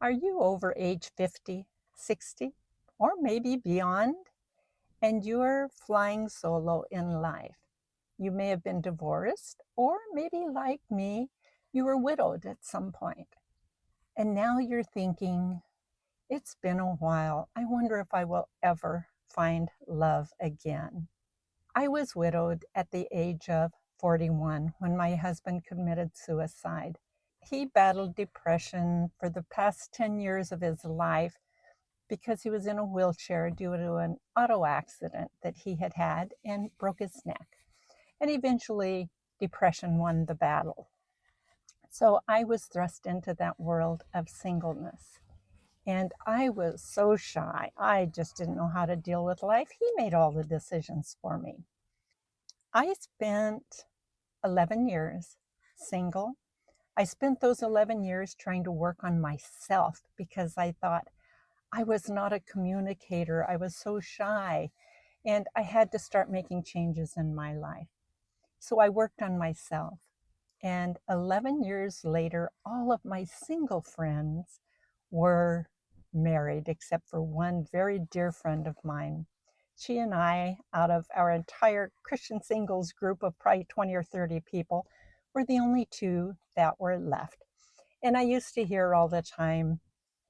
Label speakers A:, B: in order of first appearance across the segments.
A: Are you over age 50, 60, or maybe beyond? And you're flying solo in life. You may have been divorced, or maybe like me, you were widowed at some point. And now you're thinking, it's been a while. I wonder if I will ever find love again. I was widowed at the age of 41 when my husband committed suicide. He battled depression for the past 10 years of his life because he was in a wheelchair due to an auto accident that he had had and broke his neck. And eventually, depression won the battle. So I was thrust into that world of singleness. And I was so shy. I just didn't know how to deal with life. He made all the decisions for me. I spent 11 years single. I spent those 11 years trying to work on myself because I thought I was not a communicator. I was so shy, and I had to start making changes in my life. So I worked on myself. And 11 years later, all of my single friends were married, except for one very dear friend of mine. She and I, out of our entire Christian singles group of probably 20 or 30 people, were the only two that were left. And I used to hear all the time,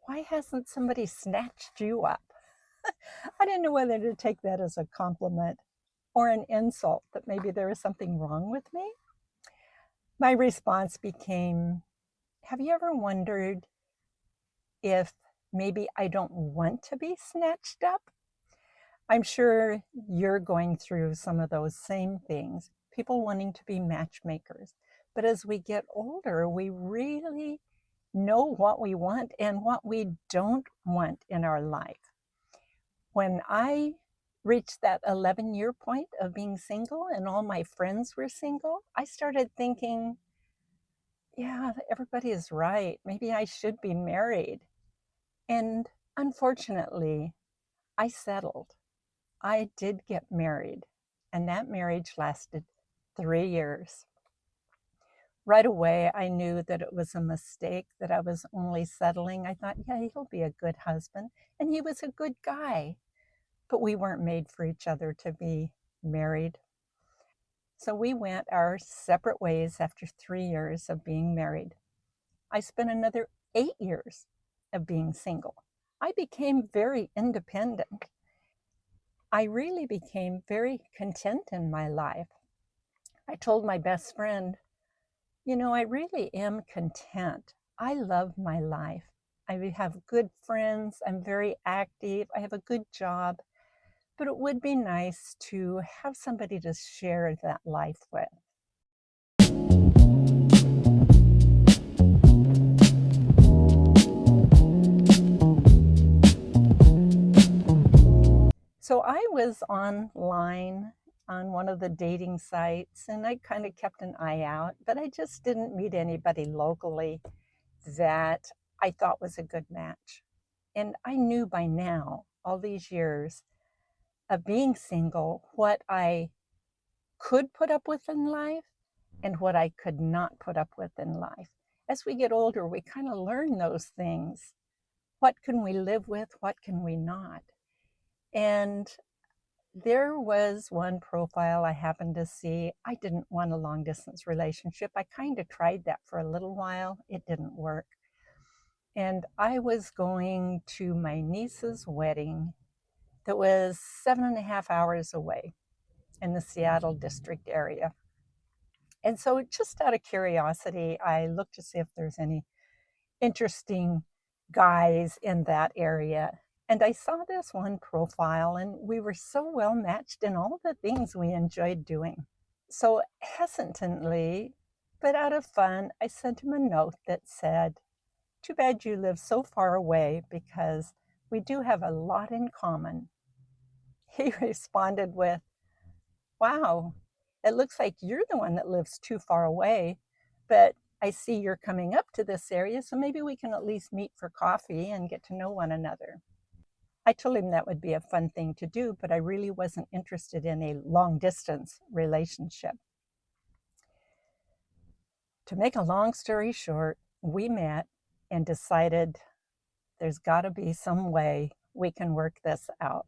A: why hasn't somebody snatched you up? I didn't know whether to take that as a compliment or an insult that maybe there was something wrong with me. My response became, have you ever wondered if maybe I don't want to be snatched up? I'm sure you're going through some of those same things, people wanting to be matchmakers. But as we get older, we really know what we want and what we don't want in our life. When I reached that 11-year point of being single and all my friends were single, I started thinking, yeah, everybody is right. Maybe I should be married. And unfortunately, I settled. I did get married, and that marriage lasted 3 years. Right away, I knew that it was a mistake, that I was only settling. I thought, yeah, he'll be a good husband. And he was a good guy, but we weren't made for each other to be married. So we went our separate ways after 3 years of being married. I spent another 8 years of being single. I became very independent. I really became very content in my life. I told my best friend, I really am content. I love my life. I have good friends. I'm very active. I have a good job. But it would be nice to have somebody to share that life with. So I was online on one of the dating sites and I kind of kept an eye out, but I just didn't meet anybody locally that I thought was a good match. And I knew by now, all these years of being single, what I could put up with in life and what I could not put up with in life. As we get older, we kind of learn those things. What can we live with? What can we not? And there was one profile I happened to see. I didn't want a long distance relationship. I kind of tried that for a little while. It didn't work. And I was going to my niece's wedding that was 7.5 hours away in the Seattle district area. And so, just out of curiosity, I looked to see if there's any interesting guys in that area. And I saw this one profile, and we were so well matched in all the things we enjoyed doing. So, hesitantly, but out of fun, I sent him a note that said, too bad you live so far away because we do have a lot in common. He responded with, wow, it looks like you're the one that lives too far away, but I see you're coming up to this area, so maybe we can at least meet for coffee and get to know one another. I told him that would be a fun thing to do, but I really wasn't interested in a long distance relationship. To make a long story short, we met and decided There's got to be some way we can work this out.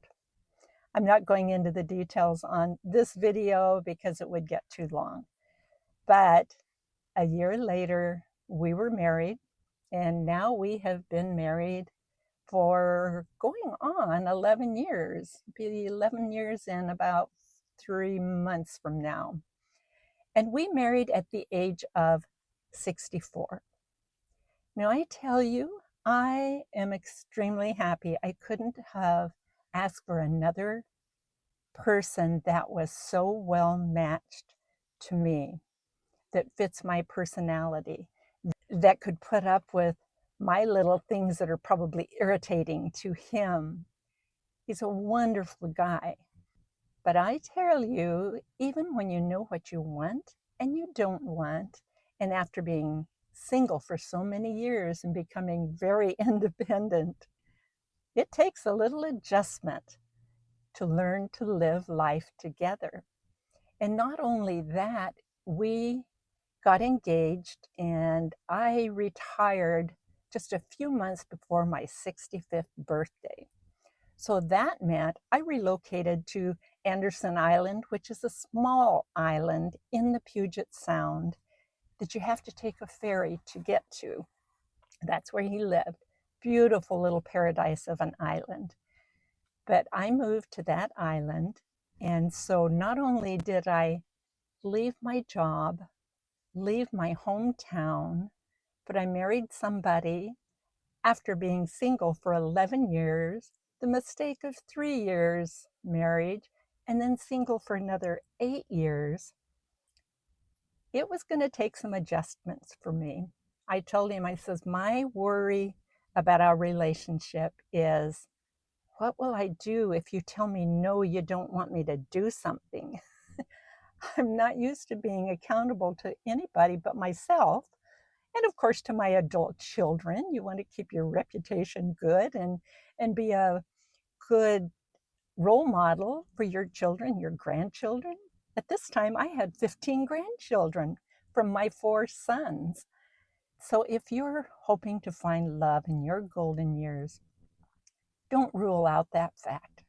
A: I'm not going into the details on this video because it would get too long. But a year later, we were married, and now we have been married for going on 11 years. It'll be 11 years in about 3 months from now. And we married at the age of 64. Now, I tell you, I am extremely happy. I couldn't have asked for another person that was so well matched to me, that fits my personality, that could put up with my little things that are probably irritating to him. He's a wonderful guy. But I tell you, even when you know what you want and you don't want, and after being single for so many years and becoming very independent, it takes a little adjustment to learn to live life together. And not only that, we got engaged and I retired just a few months before my 65th birthday. So that meant I relocated to Anderson Island, which is a small island in the Puget Sound that you have to take a ferry to get to. That's where he lived. Beautiful little paradise of an island. But I moved to that island. And so not only did I leave my job, leave my hometown, but I married somebody after being single for 11 years, the mistake of 3 years marriage, and then single for another 8 years. It was going to take some adjustments for me. I told him, I says, my worry about our relationship is, what will I do if you tell me, no, you don't want me to do something? I'm not used to being accountable to anybody but myself. And of course, to my adult children. You want to keep your reputation good and be a good role model for your children, your grandchildren. At this time, I had 15 grandchildren from my 4 sons. So if you're hoping to find love in your golden years, don't rule out that fact.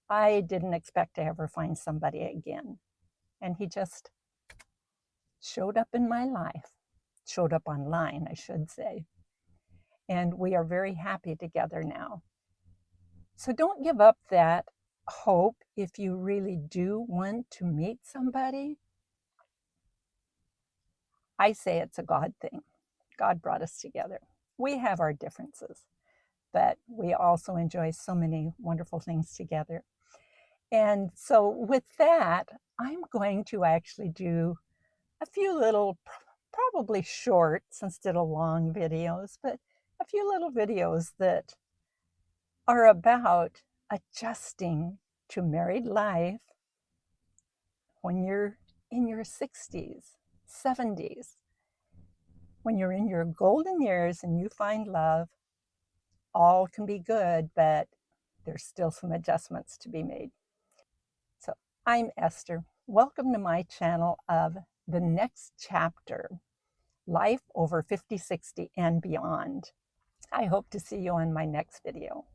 A: I didn't expect to ever find somebody again. And he just showed up in my life, showed up online, I should say. And we are very happy together now. So don't give up that hope if you really do want to meet somebody. I say it's a God thing. God brought us together. We have our differences, but we also enjoy so many wonderful things together. And so with that, I'm going to actually do a few little, probably shorts instead of long videos, but a few little videos that are about adjusting to married life when you're in your 60s, 70s, when you're in your golden years and you find love. All can be good, but there's still some adjustments to be made. So I'm Esther. Welcome to my channel of The Next Chapter, Life Over 50, 60 and Beyond. I hope to see you on my next video.